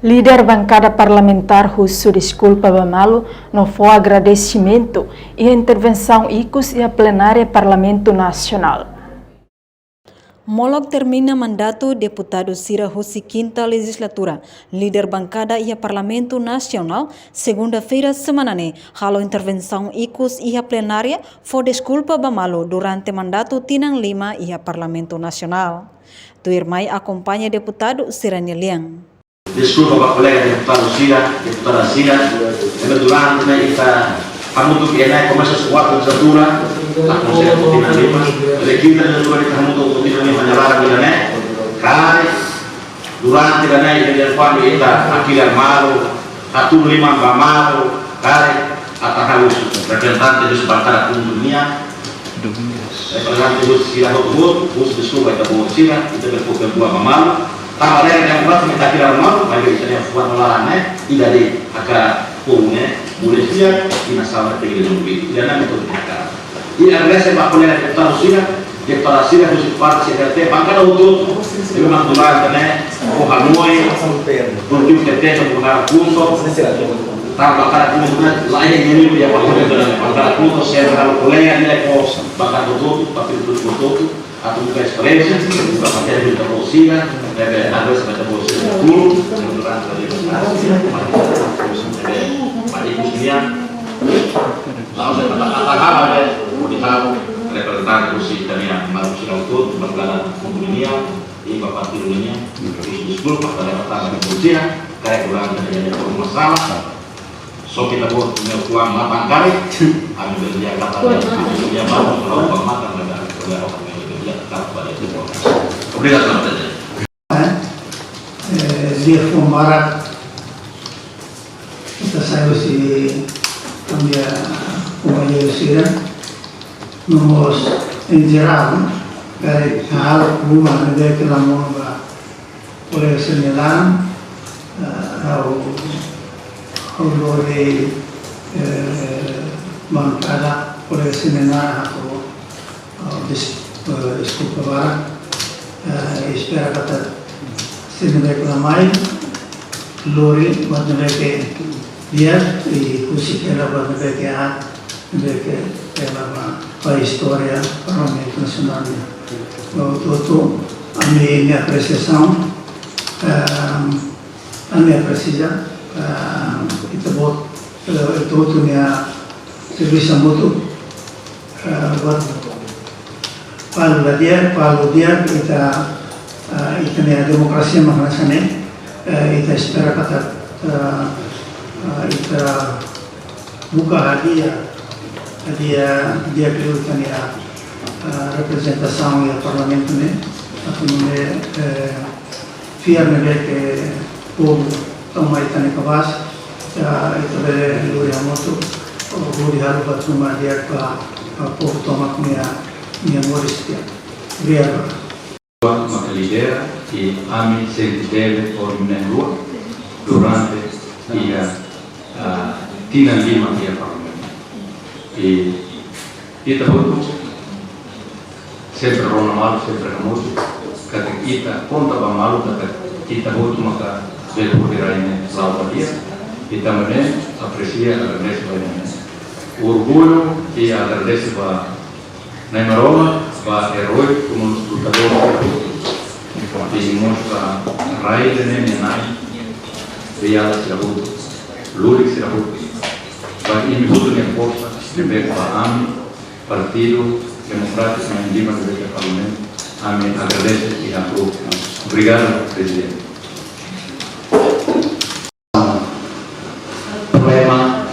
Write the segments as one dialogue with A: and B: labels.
A: Líder bancada parlamentar Russo desculpa Bamalo não foi agradecimento e a intervenção ICUS e a plenária Parlamento Nacional. Molok termina mandato deputado Sira Hussi quinta legislatura. Líder bancada e a Parlamento Nacional, segunda-feira semanane, halo intervenção ICUS e a plenária foi desculpa Bamalo durante mandato Tinang Lima e a Parlamento Nacional. Tuirmai acompanha deputado Sira Niliang.
B: Desculpa para colega deputado Sira, deputada Sira, kebetulan kita kamu tuh kena komisi suatu legislatura, tak konsep Tinang Lima, jadi kita legislatura kita kamu tuh Tinang Lima menyalarang kita kai durante kita ini kuami kita akhirnya malu, satu lima malu, kai atau harus representan itu sebagai dunia. Representan itu Sira Hotubut, khusus desculpa kita buat Sira, kita berpukul dua malu. Tama rin yang buat kita kira mau, bagi kita yang buat olahannya tidak di agak punya, boleh siap di masalah tinggi lebih. Jangan itu kita. Ini adalah sepak bola yang kita harus harus part seperti bangka untuk memang tulang karena Hanoi, Turki kita menggunakan kunto, bangka kunto lain ini dia bangka kunto secara bola ini kos bangka tutup, tapi tutup. Atau buka ekspresi, buka materi untuk posisinya, harus baca posisi dulu, kemudian Pak Ibu sekalian, lalu saya katakan ada mau ditaruh representan kursi dari yang malu silatur, berkelana dunia, ini Bapak Tirunya, kursi 10, Pak Representan Kursia, kayak kurang dari yang masalah. So kita buat punya uang 8 kali, ambil dia kata dia mau kalau makan ada Obrigado,
C: dia Barat kita saiu si cambia companheiro Sira nos em geral dari hal rumah negara kita mau boleh senelan au lori bancada boleh senelan atau desculpa Barat espera kata sini reklamai lori buat mereka biar di kursi kira buat mereka mereka apa historia Parlamento Nasionalnya itu kami apresiasi kami apresiasi kita buat itu punya servis mutu buat Palu dia kita punya demokrasi mengenai kita espera kata kita buka hadiah kelihatan ya representasi ya parlamen ini atau firman ke tomai tani kawas itu beri luar motor budi haru batuma dia ka tomak minha modestia. Obrigado.
D: Uma lidera e ami sempre deve ordenar durante a Tinang Lima e a parlamento. E kita butuh sempre rona malu sempre kamu kata kita conta malu kata kita butuh maka berpikir ini lawan dia kita mana aprecia agradecer banyak orgulho e agradecer para na Roma va eroi como nos lutadores e mostra raíz de nenai real serabut lurik serabut va inputo de força de ver para partido democrático na Lima do Parlamento amém agradece e aprova obrigado presidente
E: problema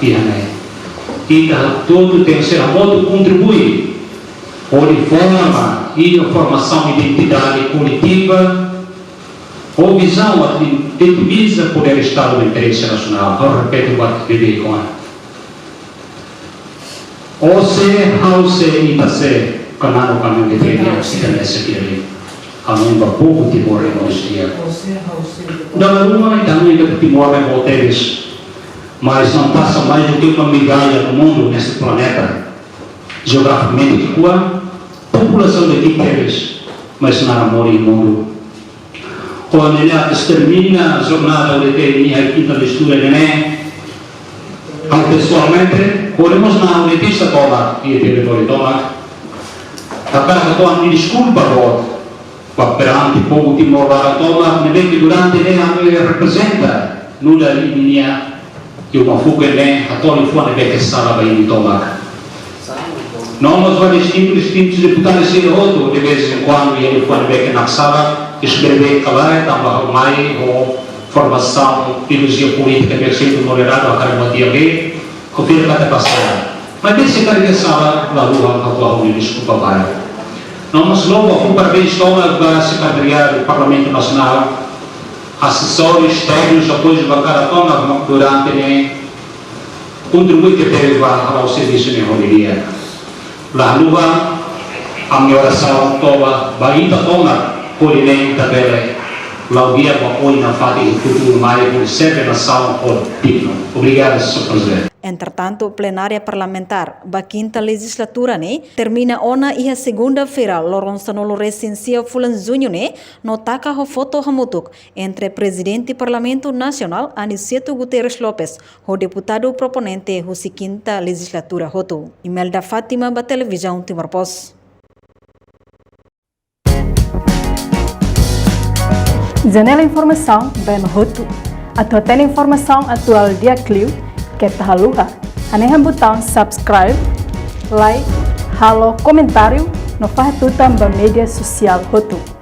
E: kita todo tem que ser a modo contribuir ou de forma e a formação de identidade coletiva ou visão de utiliza poder Estado do interesse nacional. Eu repito o que vive com ela. Ou se, how se, e se, canal caminho de treino, se tem essa aqui, a língua pouco Timor e Moristia. Da uma e também que Timor é volteiros, mas não passa mais do que uma migalha no mundo, nesse planeta. Geograficamente, a população de Timor mas não amor e mundo quando termina a jornada de minha quinta mistura pessoalmente podemos na unitista toda e território toda agora estou a me desculpa por perante povo Timor toda nem que durante a me representa nula linha que uma fuga a toda fone que sala bem toda não nos vários distintos deputados de outro de vez em quando ele fone que na sala escrever calai também mais ou formação ideologia política que sempre moderado a cara matia B confira kata passada mas desse cara que sala lá luar a tua desculpa vai não nos logo a parabéns toda a secretariado do Parlamento Nacional assessores técnicos apoio de bancada toda durante contribui que teve ao serviço de rodeia lá luar a minha oração toda baita toda por ele também lá o dia com o na fase futuro mais por sempre nação por digno obrigado Sr. Presidente.
F: Entretanto, plenária parlamentar da quinta legislatura termina ona ia segunda-feira loronsa no recensia fulan junho no taka ho foto hamutuk entre presidente do Parlamento Nacional Aniceto Guterres Lopes o deputado proponente husi quinta legislatura hotu. Imelda Fátima ba televisão Timor Post.
A: Janela Informação bem hotu. Atau tem informação atual dia Clio que tahaluha. Anehan botão subscribe, like, halo, comentário no fahatutan ba media sosial hotu.